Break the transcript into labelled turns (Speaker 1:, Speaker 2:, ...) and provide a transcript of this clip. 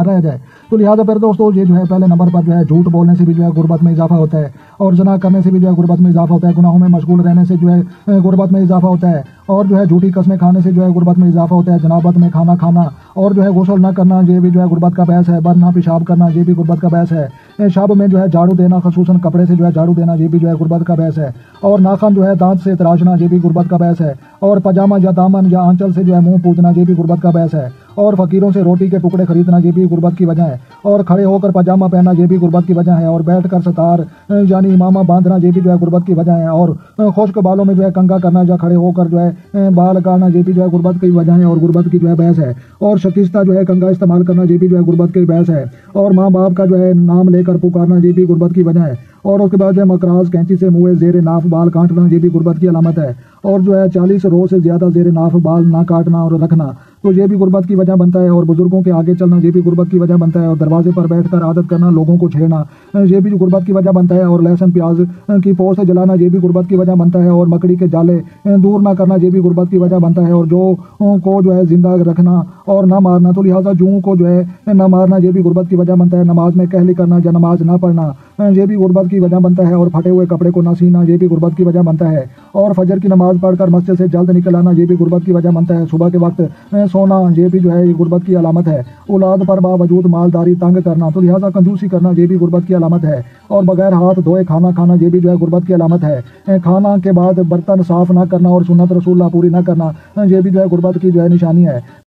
Speaker 1: रह जाए। तो लिहाजा फिर दोस्तों ये जो है पहले नंबर पर जो है झूठ बोलने से भी जो है गुर्बत में इजाफा होता है, और ज़ना करने से भी जो है गुर्बत में इजाफा होता है, गुनाहों में मशगूल रहने से जो है गुर्बत में इजाफा होता है, और जो है झूठी कस्में खाने से जो है गुर्बत में इजाफा होता है, जनाबत में खाना खाना और जो है गुस्ल न करना ये भी जो है गुर्बत का बहस है, बरना पेशाब करना ये भी गुर्बत का बहस है, शब में जो है झाड़ू देना खसूसन कपड़े से जो है झाड़ू देना ये भी जो है गुर्बत का बहस है, और नाखन जो है दांत से तराशना ये भी गुर्बत का बहस है, और पजामा या दामन या आंचल से जो है मुंह पूजना ये भी गुर्बत का बहस है, और फकीरों से रोटी के टुकड़े खरीदना ये भी गुर्बत की वजह है, और खड़े होकर पजामा पहनना ये भी गुर्बत की वजह है, और बैठकर सतार यानी इमामा बांधना ये भी जो है गुर्बत की वजह है, और खुश्क बालों में जो है कंघा करना या खड़े होकर जो है बाल काटना ये भी जो है गुर्बत की वजह है और गुर्बत की जो है बहस है, और शकीस्ता जो है कंघा इस्तेमाल करना ये भी जो है गुर्बत की बहस है, और माँ बाप का जो है नाम लेकर पुकारना ये भी गुर्बत की वजह है, और उसके बाद जो है मकराज कैंची से मुँह जेर नाफ बाल काटना ये भी गुर्बत की अलामत है, और जो है 40 रोज से ज्यादा जेर नाफ बाल ना काटना और रखना तो ये भी गुर्बत की वजह बनता है, और बुजुर्गों के आगे चलना ये भी गुर्बत की वजह बनता है, और दरवाजे पर बैठकर आदत करना लोगों को छेड़ना ये भी गुर्बत की वजह बनता है, और लहसुन प्याज की पोस्त जलाना ये भी गुर्बत की वजह बनता है, और मकड़ी के जाले दूर ना करना ये भी गुर्बत की वजह बनता है, और जो को जो है जिंदा रखना और ना मारना तो लिहाजा जूं को जो है ना मारना ये भी गुर्बत की वजह बनता है, नमाज में कहली करना या नमाज ना पढ़ना ये भी गुर्बत की वजह बनता है, और फटे हुए कपड़े को ना सीना ये भी गुर्बत की वजह बनता है, और फजर की नमाज पढ़कर मस्जिद से जल्द निकल आना ये भी गुर्बत की वजह बनता है, सुबह के वक्त सोना ये भी जो है ये गुर्बत की अलामत है, औलाद पर बावजूद मालदारी तंग करना तो लिहाजा कंजूसी करना ये भी गुर्बत की अलामत है, और बगैर हाथ धोए खाना खाना ये भी जो है गुर्बत की अलामत है, खाना के बाद बर्तन साफ ना करना और सुन्नत रसूलुल्लाह पूरी ना करना ये भी जो है गुर्बत की जो है निशानी है।